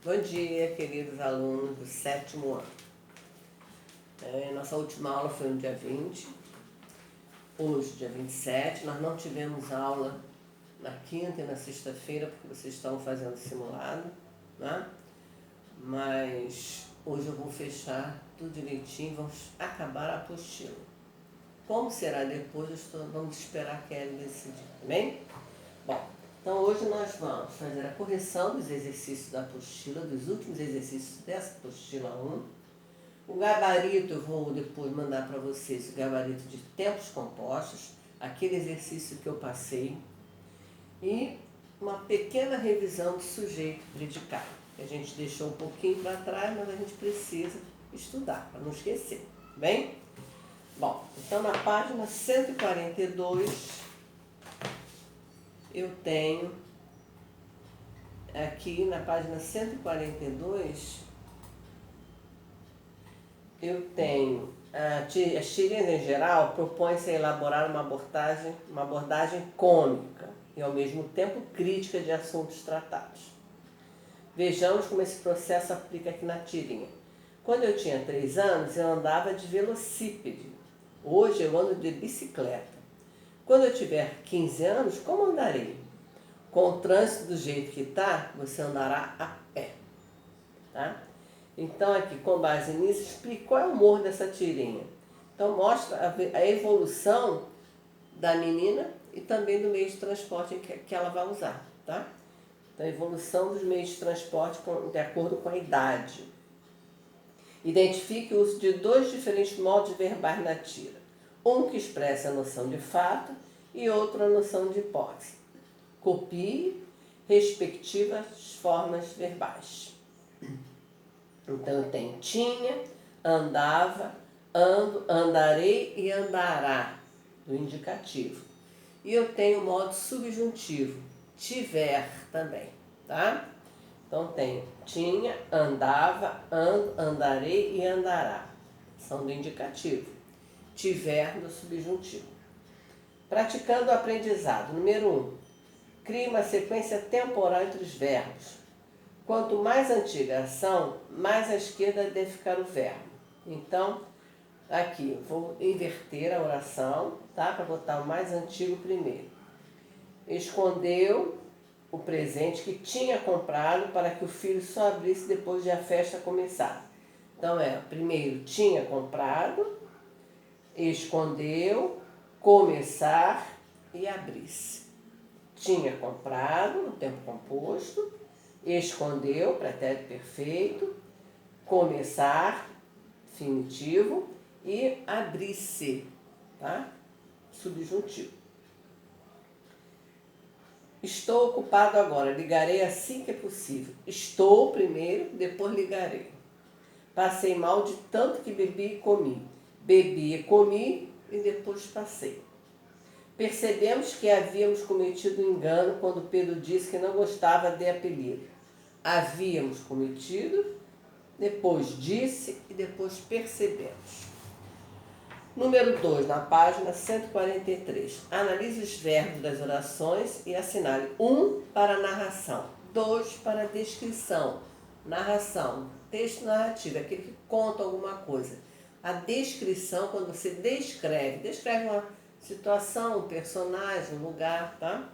Bom dia, queridos alunos do 7º ano. Nossa última aula foi no dia 20, hoje, dia 27. Nós não tivemos aula na quinta e na sexta-feira, porque vocês estão fazendo simulado, né? Mas hoje eu vou fechar tudo direitinho, vamos acabar a apostila. Como será depois, vamos esperar a Kelly decidir, tá bem? Bom, então hoje nós vamos fazer a correção dos exercícios da apostila, dos últimos exercícios dessa apostila 1. O gabarito, eu vou depois mandar para vocês o gabarito de tempos compostos, aquele exercício que eu passei, e uma pequena revisão do sujeito predicado, que a gente deixou um pouquinho para trás, mas a gente precisa estudar, para não esquecer, bem? Bom, então na página 142, eu tenho, aqui na página 142, eu tenho, as tirinhas em geral propõem-se a elaborar uma abordagem cômica e ao mesmo tempo crítica de assuntos tratados. Vejamos como esse processo aplica aqui na tirinha. Quando eu tinha 3 anos, eu andava de velocípede. Hoje eu ando de bicicleta. Quando eu tiver 15 anos, como andarei? Com o trânsito do jeito que está, você andará a pé. Tá? Então aqui, com base nisso, explica qual é o humor dessa tirinha. Então mostra a evolução da menina e também do meio de transporte que ela vai usar. Tá? Então a evolução dos meios de transporte de acordo com a idade. Identifique o uso de 2 diferentes modos verbais na tira. Um que expressa a noção de fato e outro a noção de hipótese. Copie respectivas formas verbais. Então eu tenho tinha, andava, ando, andarei e andará, do indicativo. E eu tenho o modo subjuntivo, tiver também, tá? Então tenho tinha, andava, ando, andarei e andará. São do indicativo. Tiver do subjuntivo. Praticando o aprendizado. Número 1. Crie uma sequência temporal entre os verbos. Quanto mais antiga a ação, mais à esquerda deve ficar o verbo. Então, aqui, vou inverter a oração, tá? Para botar o mais antigo primeiro. Escondeu o presente que tinha comprado para que o filho só abrisse depois de a festa começar. Então, primeiro tinha comprado, escondeu, começar e abrisse. Tinha comprado, no tempo composto, escondeu, pretérito perfeito, começar, finitivo, e abrir-se, tá? Subjuntivo. Estou ocupado agora, ligarei assim que é possível. Estou primeiro, depois ligarei. Passei mal de tanto que bebi e comi. Bebi e comi e depois passei. Percebemos que havíamos cometido um engano quando Pedro disse que não gostava de apelido. Havíamos cometido, depois disse e depois percebemos. Número 2, na página 143. Analise os verbos das orações e assinale 1 para narração, 2 para descrição. Narração, texto narrativo, é aquele que conta alguma coisa. A descrição, quando você descreve uma situação, um personagem, um lugar, tá?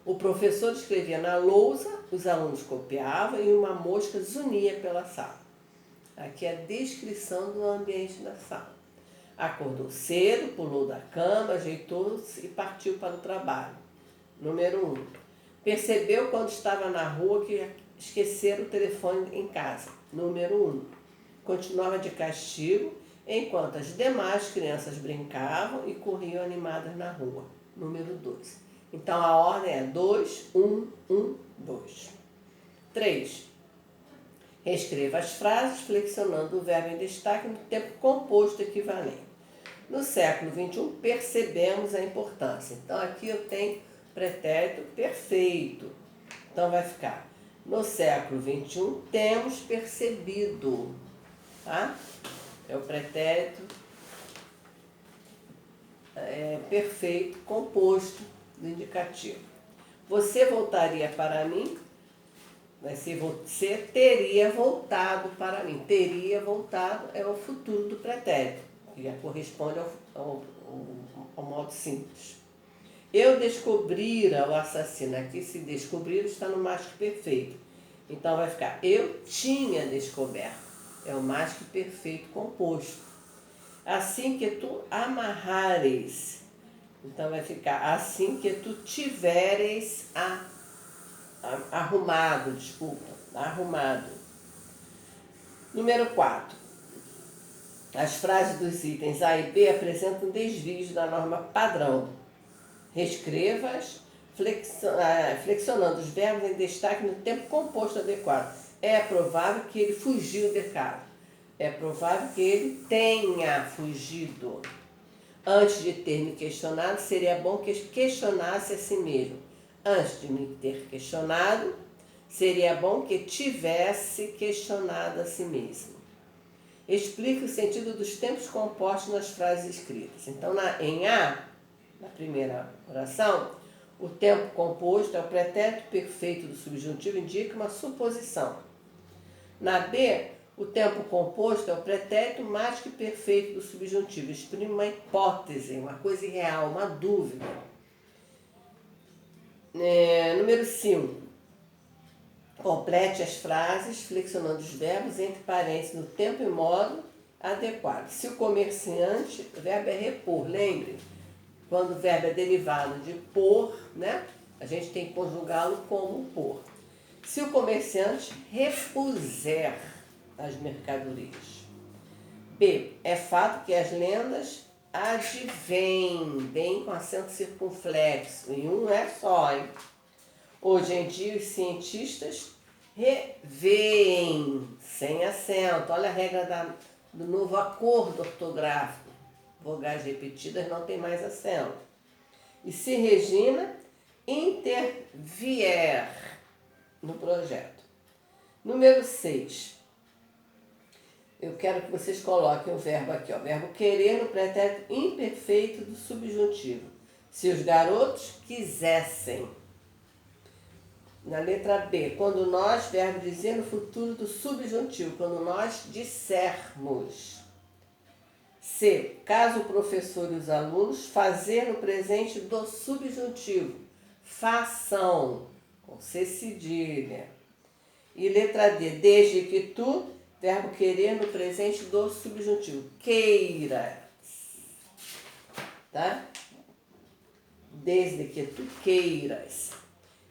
O professor escrevia na lousa, os alunos copiavam e uma mosca zunia pela sala. Aqui é a descrição do ambiente da sala. Acordou cedo, pulou da cama, ajeitou-se e partiu para o trabalho. Número 1. Percebeu quando estava na rua que esquecera o telefone em casa. Número 1. Continuava de castigo enquanto as demais crianças brincavam e corriam animadas na rua. Número 2. Então a ordem é 2, 1, 1, 2. 3. Reescreva as frases flexionando o verbo em destaque no tempo composto equivalente. No século XXI, percebemos a importância. Então, aqui eu tenho pretérito perfeito. Então, vai ficar: no século XXI, temos percebido. Tá? É o pretérito perfeito composto do indicativo. Você voltaria para mim? Vai ser você teria voltado para mim. Teria voltado é o futuro do pretérito, que corresponde ao modo simples. Eu descobrira o assassino. Aqui, se descobrir, está no mais que perfeito. Então vai ficar, eu tinha descoberto. É o mais que perfeito composto. Assim que tu amarrares. Então vai ficar, assim que tu tiveres arrumado. Número 4. As frases dos itens A e B apresentam desvios da norma padrão. Reescreva-as flexionando os verbos em destaque no tempo composto adequado. É provável que ele fugiu de casa. É provável que ele tenha fugido. Antes de ter me questionado, seria bom que questionasse a si mesmo. Antes de me ter questionado, seria bom que tivesse questionado a si mesmo. Explique o sentido dos tempos compostos nas frases escritas. Então, em A, na primeira oração, o tempo composto é o pretérito perfeito do subjuntivo, indica uma suposição. Na B, o tempo composto é o pretérito mais que perfeito do subjuntivo, exprime uma hipótese, uma coisa irreal, uma dúvida. Número 5. Complete as frases flexionando os verbos entre parênteses no tempo e modo adequado. Se o comerciante, o verbo é repor, lembre, quando o verbo é derivado de por, né? A gente tem que conjugá-lo como por. Se o comerciante repuser as mercadorias. B. É fato que as lendas advêm, bem com acento circunflexo, e um é só, hein? Hoje em dia os cientistas revêem, sem acento. Olha a regra do novo acordo ortográfico. Vogais repetidas não tem mais acento. E se Regina intervier no projeto. Número 6. Eu quero que vocês coloquem o verbo aqui, ó, verbo querer no pretérito imperfeito do subjuntivo. Se os garotos quisessem. Na letra B, quando nós, verbo dizer no futuro do subjuntivo, quando nós dissermos. C, caso o professor e os alunos, fazer no presente do subjuntivo. Façam, com C cedilha. E letra D, desde que tu, verbo querer no presente do subjuntivo. Queiras. Tá? Desde que tu queiras.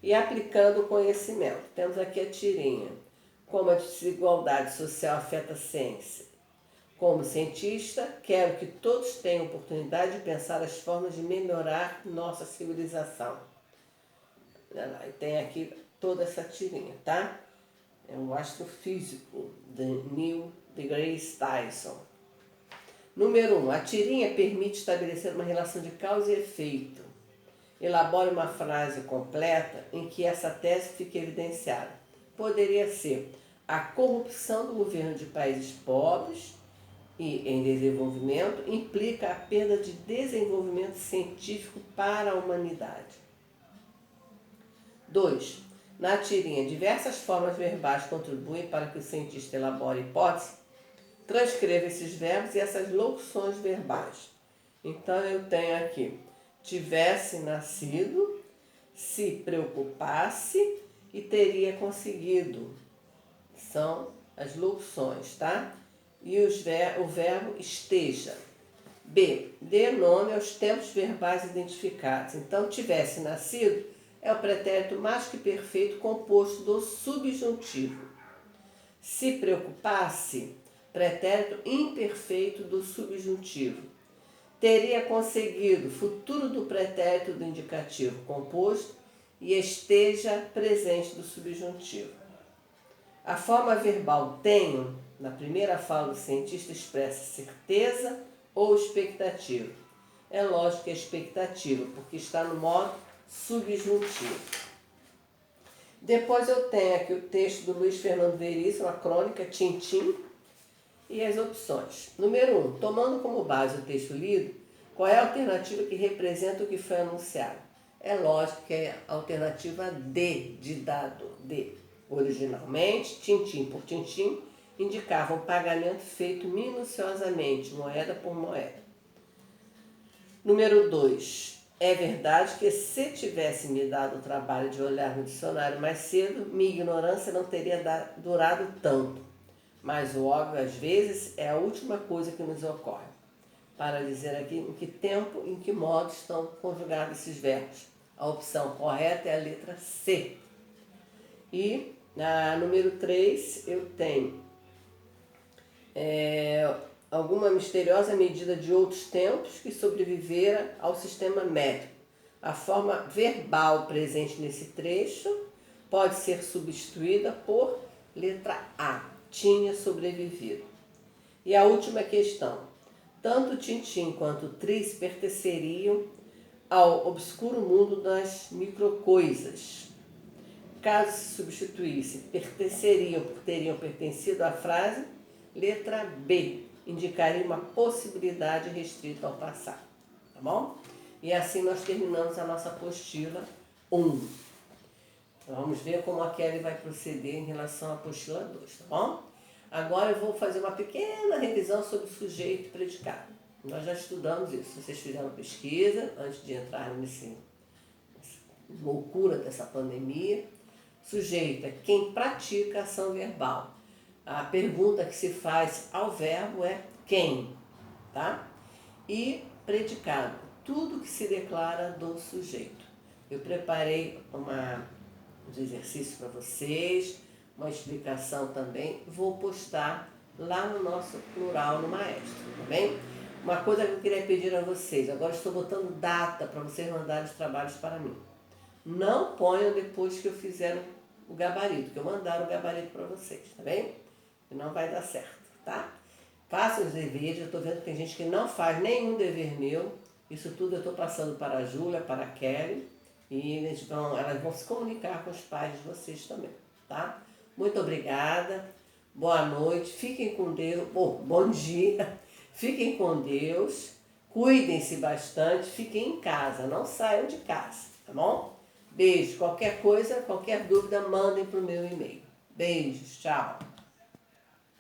E aplicando o conhecimento. Temos aqui a tirinha. Como a desigualdade social afeta a ciência. Como cientista, quero que todos tenham oportunidade de pensar as formas de melhorar nossa civilização. Olha lá, e tem aqui toda essa tirinha, tá? É um astrofísico, Neil deGrasse Tyson. Número 1. A tirinha permite estabelecer uma relação de causa e efeito. Elabore uma frase completa em que essa tese fique evidenciada. Poderia ser: a corrupção do governo de países pobres e em desenvolvimento implica a perda de desenvolvimento científico para a humanidade. 2. Na tirinha, diversas formas verbais contribuem para que o cientista elabore hipótese. Transcreva esses verbos e essas locuções verbais. Então eu tenho aqui: tivesse nascido, se preocupasse e teria conseguido. São as locuções, tá? E o verbo esteja. B. Dê nome aos tempos verbais identificados. Então, tivesse nascido é o pretérito mais que perfeito composto do subjuntivo. Se preocupasse, pretérito imperfeito do subjuntivo. Teria conseguido, futuro do pretérito do indicativo composto, e esteja presente do subjuntivo. A forma verbal tenho, na primeira fala do cientista, expressa certeza ou expectativa. É lógico que é expectativa, porque está no modo subjuntivo. Depois eu tenho aqui o texto do Luiz Fernando Veríssimo, a crônica Tintim, e as opções. Número 1. Tomando como base o texto lido, qual é a alternativa que representa o que foi anunciado? É lógico que é a alternativa D, de dado, D. Originalmente, tintim por tintim, indicava um pagamento feito minuciosamente, moeda por moeda. Número 2. É verdade que se tivesse me dado o trabalho de olhar no dicionário mais cedo, minha ignorância não teria durado tanto. Mas o óbvio, às vezes, é a última coisa que nos ocorre. Para dizer aqui em que tempo, em que modo estão conjugados esses verbos. A opção correta é a letra C. E na número 3, eu tenho alguma misteriosa medida de outros tempos que sobrevivera ao sistema métrico. A forma verbal presente nesse trecho pode ser substituída por letra A, tinha sobrevivido. E a última questão. Tanto Tintim quanto Tris pertenceriam ao obscuro mundo das microcoisas. Caso se substituísse, pertenceriam, teriam pertencido à frase, letra B, indicaria uma possibilidade restrita ao passado, tá bom? E assim nós terminamos a nossa apostila 1. Então, vamos ver como a Kelly vai proceder em relação à apostila 2, tá bom? Agora eu vou fazer uma pequena revisão sobre sujeito e predicado. Nós já estudamos isso, vocês fizeram pesquisa antes de entrar nessa loucura dessa pandemia. Sujeito é quem pratica a ação verbal. A pergunta que se faz ao verbo é quem, tá? E predicado, tudo que se declara do sujeito. Eu preparei uns exercícios para vocês, uma explicação também, vou postar lá no nosso plural no Maestro, tá bem? Uma coisa que eu queria pedir a vocês, agora estou botando data para vocês mandarem os trabalhos para mim. Não ponham depois que eu fizer o gabarito, que eu mandar o gabarito para vocês, tá bem? Que não vai dar certo, tá? Façam os deveres, eu estou vendo que tem gente que não faz nenhum dever meu, isso tudo eu estou passando para a Júlia, para a Kelly, e elas vão se comunicar com os pais de vocês também, tá? Muito obrigada, boa noite, fiquem com Deus, bom dia, fiquem com Deus, cuidem-se bastante, fiquem em casa, não saiam de casa, tá bom? Beijo, qualquer coisa, qualquer dúvida, mandem para o meu e-mail. Beijos, tchau!